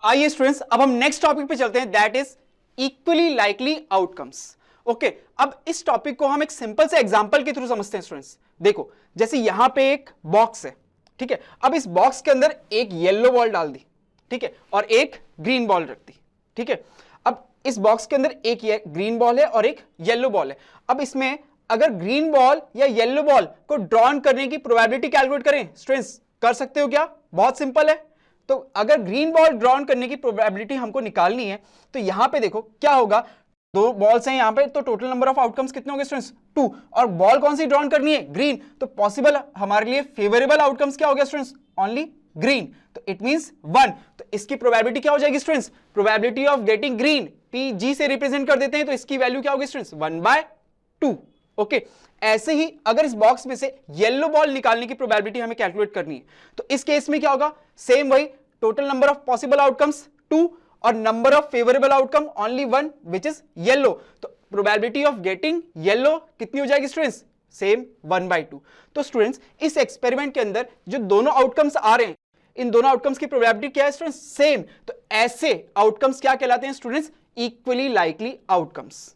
आइए स्टूडेंट्स, अब हम नेक्स्ट टॉपिक पे चलते हैं, that is equally likely outcomes. Okay, अब इस टॉपिक को हम एक सिंपल से एग्जांपल के थ्रू समझते हैं स्टूडेंट्स। देखो, जैसे यहां पे एक बॉक्स है, ठीक है। अब इस बॉक्स के अंदर एक येलो बॉल डाल दी, ठीक है, और एक ग्रीन बॉल रख दी, ठीक है। अब इस बॉक्स के अंदर एक ग्रीन बॉल है और एक येलो बॉल है। अब इसमें अगर ग्रीन बॉल या येलो बॉल को ड्रॉन करने की प्रोबेबिलिटी कैलकुलेट करें स्टूडेंट्स, कर सकते हो क्या? बहुत सिंपल है। तो अगर ग्रीन बॉल ड्रॉन करने की प्रोबेबिलिटी हमको निकालनी है तो यहां पे देखो क्या होगा, दो बॉल्स हैं यहां पे, तो टोटल नंबर ऑफ आउटकम्स कितने होंगे स्टूडेंट्स? 2। और बॉल कौन सी ड्रॉन करनी है? ग्रीन। तो पॉसिबल हमारे लिए फेवरेबल आउटकम्स क्या हो गया स्टूडेंट्स? Only green. तो इट मींस 1। तो इसकी प्रोबेबिलिटी क्या हो जाएगी students? Probability of getting green PG से रिप्रेजेंट कर देते हैं, तो इसकी वैल्यू क्या होगी स्टूडेंट्स? 1/2। ओके, ऐसे ही अगर इस बॉक्स में से येलो बॉल निकालने की प्रोबेबिलिटी हमें कैलकुलेट करनी है तो इस केस में क्या होगा? सेम वही, total number of possible outcomes 2 और number of favourable outcome only 1 which is yellow. तो प्रोबेबिलिटी ऑफ गेटिंग येलो कितनी हो जाएगी स्टूडेंट्स? सेम 1/2। तो स्टूडेंट्स, इस एक्सपेरिमेंट के अंदर जो दोनों आउटकम्स आ रहे हैं, इन दोनों आउटकम्स की प्रोबेबिलिटी क्या है स्टूडेंट्स? सेम। तो ऐसे आउटकम्स क्या कहलाते हैं स्टूडेंट्स? Equally likely outcomes.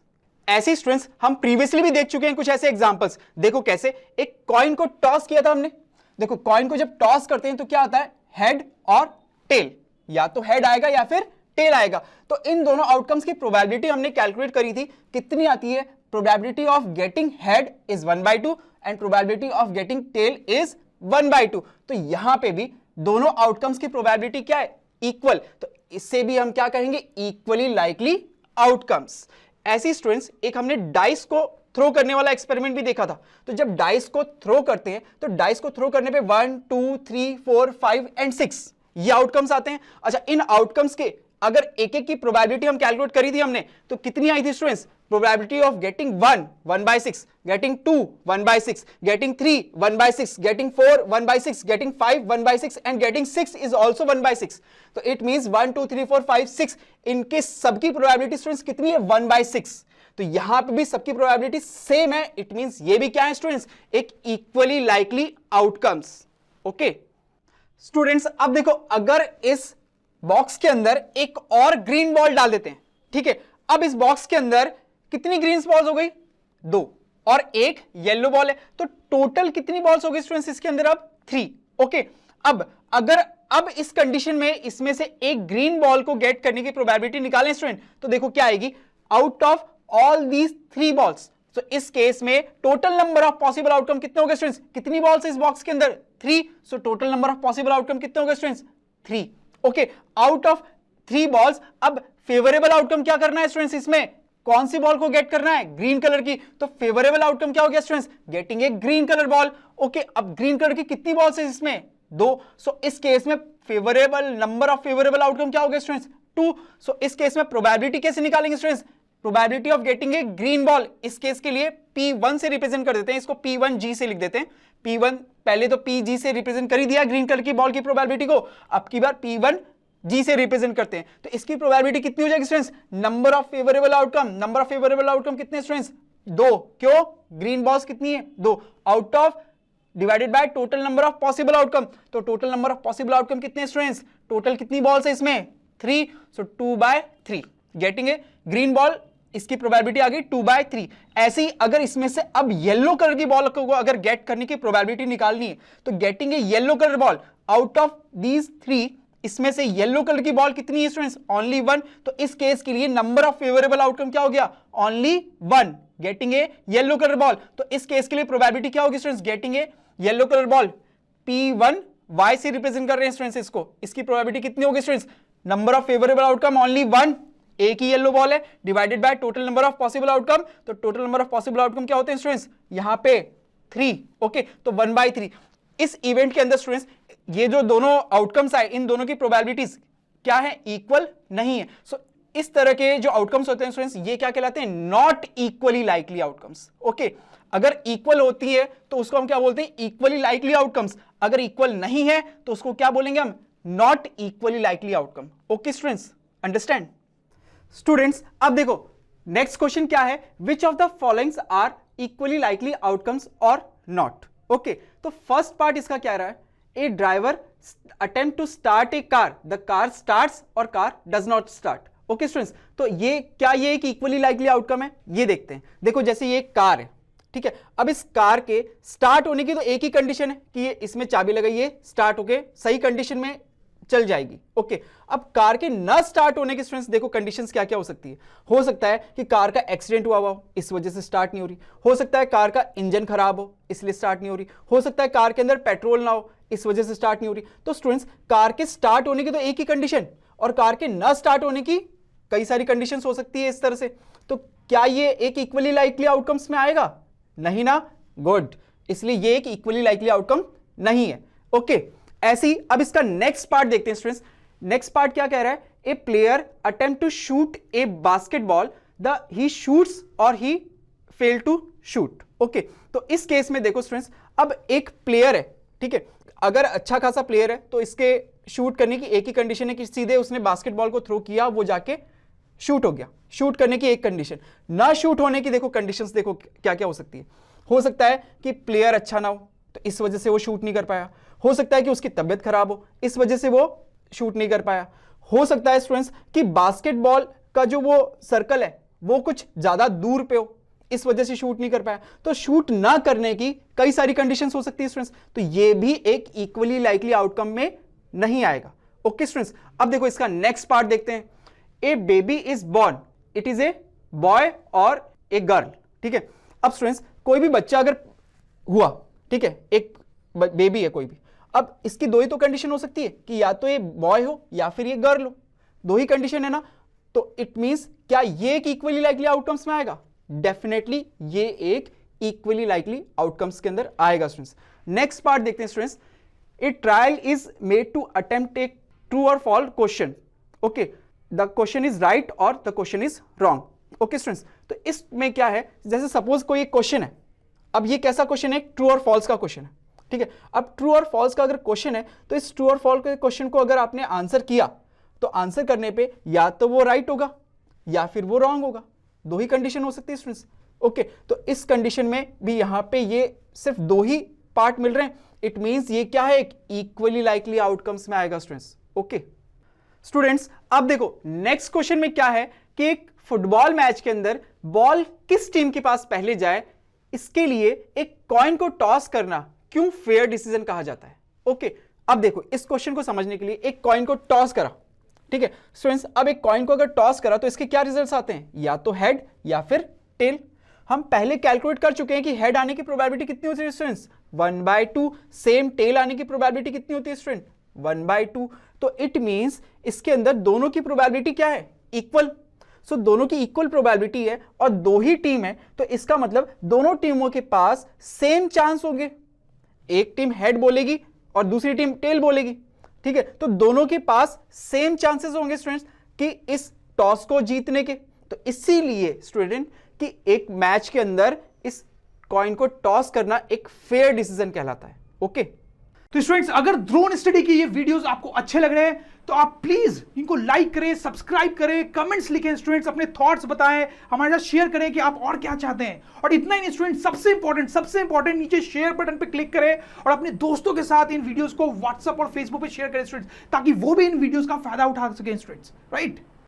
ऐसे स्टूडेंट्स हम प्रीवियसली भी देख चुके हैं कुछ ऐसे एग्जांपल्स। देखो कैसे, एक कॉइन को टॉस किया था हमने। देखो, कॉइन को जब टॉस करते हैं तो क्या आता है? हेड और टेल, या तो हेड आएगा या फिर टेल आएगा। तो इन दोनों आउटकम्स की प्रोबेबिलिटी हमने कैलकुलेट करी थी, कितनी आती है? Probability of getting head is 1/2 and probability of getting tail is 1/2। तो यहां पे भी दोनों आउटकम्स की प्रोबेबिलिटी क्या है? इक्वल। तो इससे भी हम क्या कहेंगे? Equally likely outcomes. ऐसी स्टूडेंट्स, एक हमने डाइस को थ्रो करने वाला एक्सपेरिमेंट भी देखा था। तो जब डाइस को थ्रो करते हैं तो डाइस को थ्रो करने पे 1 2 3 4 5 एंड 6 ये आउटकम्स आते हैं। अच्छा, इन आउटकम्स के अगर एक एक की प्रोबेबिलिटी हम कैलकुलेट करी थी हमने, तो कितनी आई थी students? Probability of getting 1 1/6, getting 2 1/6, getting 3 1/6, getting 4 1/6, getting 5 1/6 and getting 6 is also 1/6। तो इट मींस 1 2 3 4 5 6 इनके सबकी प्रोबेबिलिटी स्टूडेंट्स कितनी है? 1/6। तो यहां पे भी सबकी प्रोबेबिलिटी सेम है। इट मींस ये भी क्या है स्टूडेंट्स? एक equally likely outcomes. Okay students, अब देखो, अगर इस बॉक्स के अंदर एक और ग्रीन बॉल डाल देते हैं, ठीक है। अब इस बॉक्स के अंदर कितनी ग्रीन बॉल्स हो गई? 2 और एक येलो बॉल है। तो टोटल कितनी बॉल्स हो गई स्टूडेंट्स इसके अंदर? अब 3। ओके, अब इस कंडीशन में इसमें से एक ग्रीन बॉल को गेट करने की प्रोबेबिलिटी निकालें स्टूडेंट, तो देखो क्या आएगी? Out of all these 3 balls, तो इस केस में total number of possible outcome कितने हो गए स्टूडेंट्स? कितनी बॉल्स इस बॉक्स के अंदर? 3। So total number of possible outcome कितने हो गए students? 3। Okay, out of 3 balls अब फेवरेबल आउटकम क्या करना है स्टूडेंट्स? इसमें कौन सी बॉल को गेट करना है? ग्रीन कलर की। तो फेवरेबल आउटकम क्या हो गया students? Getting a green colour ball. Okay, अब ग्रीन कलर की कितनी बॉल्स है इसमें? 2। सो इस केस में favourable number of favourable outcome क्या हो गया स्टूडेंट्स? 2। सो इस केस में प्रोबेबिलिटी कैसे निकालेंगे students? Probability of getting a green ball इस केस के लिए P1 से रिप्रेजेंट कर देते हैं, इसको P1G से लिख देते हैं। P1 पहले तो PG से रिप्रेजेंट कर ही दिया ग्रीन कलर की बॉल की प्रोबेबिलिटी को, अब की बार P1G से रिप्रेजेंट करते हैं। तो इसकी प्रोबेबिलिटी कितनी हो जाएगी students? Number of favourable outcome कितने स्टूडेंट्स? 2। क्यों? ग्रीन बॉल्स कितनी है? 2 out of divided by total number of possible outcome. तो total number of possible outcome कितने स्टूडेंट्स? टोटल कितनी बॉल्स है इसमें? 3। So 2/3 getting a green ball, इसकी प्रोबेबिलिटी आ गई 2/3। ऐसे ही अगर इसमें से अब येलो कलर की बॉल को अगर गेट करने की प्रोबेबिलिटी निकालनी है तो getting a yellow colour ball out of these 3, इसमें से येलो कलर की बॉल कितनी है स्टूडेंट्स? ओनली 1। तो इस केस के लिए नंबर ऑफ फेवरेबल आउटकम क्या हो गया? Only 1 getting a yellow colour ball. तो इस केस के लिए प्रोबेबिलिटी क्या होगी students? Getting a yellow colour ball. P1Y से रिप्रेजेंट कर रहे हैं स्टूडेंट्स इसको, इसकी प्रोबेबिलिटी कितनी होगी students? Number of favourable outcome only 1, एक ही येलो बॉल है, divided by total number of possible outcome. तो total number of possible outcome क्या होते हैं स्टूडेंट्स? यहां पे 3। ओके, तो 1/3। इस इवेंट के अंदर स्टूडेंट्स ये जो दोनों आउटकम्स आए, इन दोनों की प्रोबेबिलिटीज क्या है? इक्वल नहीं है। सो इस तरह के जो आउटकम्स होते हैं स्टूडेंट्स, ये क्या कहलाते हैं? Not equally likely outcomes. Okay, अगर इक्वल होती है तो उसको हम क्या बोलते हैं? Equally likely outcomes. अगर इक्वल नहीं है तो उसको क्या बोलेंगे हम? Not equally likely outcome. Okay students, understand? Students, अब देखो नेक्स्ट क्वेश्चन क्या है? Which of the followings are equally likely outcomes और नॉट? ओके, तो फर्स्ट पार्ट इसका क्या रहा है? A driver attempt to start a car, the car starts or car does not start. Okay students, तो ये क्या ये एक इक्वली लाइकली आउटकम है? ये देखते हैं। देखो जैसे ये कार है, ठीक है, अब इस कार के स्टार्ट होने की तो एक ही कंडीशन है कि ये इसमें चाबी लगाइए, स्टार्ट होके सही कंडीशन में चल जाएगी। ओके, अब कार के न स्टार्ट होने के स्टूडेंट्स देखो कंडीशंस क्या क्या हो सकती है। हो सकता है कि कार का एक्सीडेंट हुआ हो, इस वजह से स्टार्ट नहीं हो रही। हो सकता है कार का इंजन खराब हो, इसलिए स्टार्ट नहीं हो रही। हो सकता है कार के अंदर पेट्रोल ना हो, इस वजह से स्टार्ट नहीं हो रही। तो स्टूडेंट्स कार के स्टार्ट होने की तो एक ही कंडीशन और कार के न स्टार्ट होने की कई सारी कंडीशंस हो सकती है इस तरह से। तो क्या ये एक इक्वली लाइकली आउटकम्स में आएगा? नहीं ना, गुड, इसलिए ये एक इक्वली लाइकली आउटकम नहीं है। ओके, ऐसे ही अब इसका नेक्स्ट पार्ट देखते हैं स्टूडेंट्स। नेक्स्ट पार्ट क्या कह रहा है? A player attempt to shoot a basketball, the he shoots और he fail to shoot. Okay, तो इस केस में देखो स्टूडेंट्स, अब एक प्लेयर है, ठीक है, अगर अच्छा खासा प्लेयर है तो इसके शूट करने की एक ही कंडीशन है कि सीधे उसने बास्केटबॉल को थ्रो किया, वो जाके शूट हो गया। शूट करने की एक कंडीशन, ना शूट होने की देखो कंडीशंस देखो क्या क्या हो सकती है। हो सकता है कि प्लेयर अच्छा ना हो तो इस वजह से वो शूट नहीं कर पाया। हो सकता है कि उसकी तबीयत खराब हो, इस वजह से वो शूट नहीं कर पाया। हो सकता है स्टूडेंट्स कि बास्केटबॉल का जो वो सर्कल है वो कुछ ज्यादा दूर पे हो, इस वजह से शूट नहीं कर पाया। तो शूट ना करने की कई सारी कंडीशंस हो सकती है स्टूडेंट्स, तो ये भी एक इक्वली लाइकली आउटकम में नहीं आएगा। ओके स्टूडेंट्स, अब देखो इसका नेक्स्ट पार्ट देखते हैं। A baby is born, it is a boy और ए गर्ल, ठीक है। अब स्टूडेंट्स कोई भी बच्चा अगर हुआ, ठीक है, एक बेबी है कोई भी, अब इसकी दो ही तो कंडीशन हो सकती है कि या तो ये बॉय हो या फिर ये गर्ल हो, दो ही कंडीशन है ना। तो इट मींस क्या ये एक इक्वली लाइकली आउटकम्स में आएगा? डेफिनेटली ये एक इक्वली लाइकली आउटकम्स के अंदर आएगा स्टूडेंट्स। नेक्स्ट पार्ट देखते हैं students. A trial is made to attempt a true और false question. Okay, the question is right और the question is wrong. Okay students, तो इसमें क्या है, जैसे सपोज कोई एक क्वेश्चन है, अब ये कैसा क्वेश्चन है? ट्रू और फॉल्स का क्वेश्चन है, ठीक है। अब ट्रू और फॉल्स का अगर क्वेश्चन है तो इस ट्रू और फॉल्स के क्वेश्चन को अगर आपने आंसर किया तो आंसर करने पे या तो वो राइट होगा या फिर वो रॉन्ग होगा, दो ही कंडीशन हो सकती है स्टूडेंट्स। ओके, तो इस कंडीशन में भी यहां पे ये सिर्फ दो ही पार्ट मिल रहे हैं। इट मींस ये क्या है? एक इक्वली लाइकली आउटकम्स में आएगा स्टूडेंट्स। ओके स्टूडेंट्स, अब देखो नेक्स्ट क्वेश्चन में क्या है कि एक फुटबॉल मैच के अंदर बॉल किस टीम के पास पहले जाए, इसके लिए एक कॉइन को टॉस करना क्यों फेयर डिसीजन कहा जाता है। ओके, अब देखो इस क्वेश्चन को समझने के लिए एक कॉइन को टॉस करा, ठीक है स्टूडेंट्स। अब एक कॉइन को अगर टॉस करा तो इसके क्या रिजल्ट्स आते हैं? या तो हेड या फिर टेल। हम पहले कैलकुलेट कर चुके हैं कि हेड आने की प्रोबेबिलिटी कितनी होती है स्टूडेंट्स? 1/2। सेम टेल आने की प्रोबेबिलिटी कितनी होती है स्टूडेंट? 1/2। तो इट मींस इसके अंदर दोनों की प्रोबेबिलिटी क्या है? इक्वल। सो दोनों की इक्वल प्रोबेबिलिटी है और दो ही टीम है, तो इसका मतलब दोनों टीमों के पास सेम चांस होंगे। एक टीम हेड बोलेगी और दूसरी टीम टेल बोलेगी, ठीक है। तो दोनों के पास सेम चांसेस होंगे स्टूडेंट्स कि इस टॉस को जीतने के। तो इसीलिए स्टूडेंट कि एक मैच के अंदर इस कॉइन को टॉस करना एक फेयर डिसीजन कहलाता है। ओके, तो स्टूडेंट्स अगर ड्रोन स्टडी के ये वीडियोस आपको अच्छे लग रहे हैं तो आप प्लीज इनको लाइक करें, सब्सक्राइब करें, कमेंट्स लिखें स्टूडेंट्स, अपने थॉट्स बताएं, हमारे साथ शेयर करें कि आप और क्या चाहते हैं। और इतना ही नहीं स्टूडेंट्स, सबसे इंपॉर्टेंट नीचे शेयर बटन पे क्लिक करें और अपने दोस्तों के साथ इन वीडियोस को व्हाट्सएप और फेसबुक पे शेयर करें स्टूडेंट्स, ताकि वो भी इन वीडियोस का फायदा उठा सकें स्टूडेंट्स, राइट।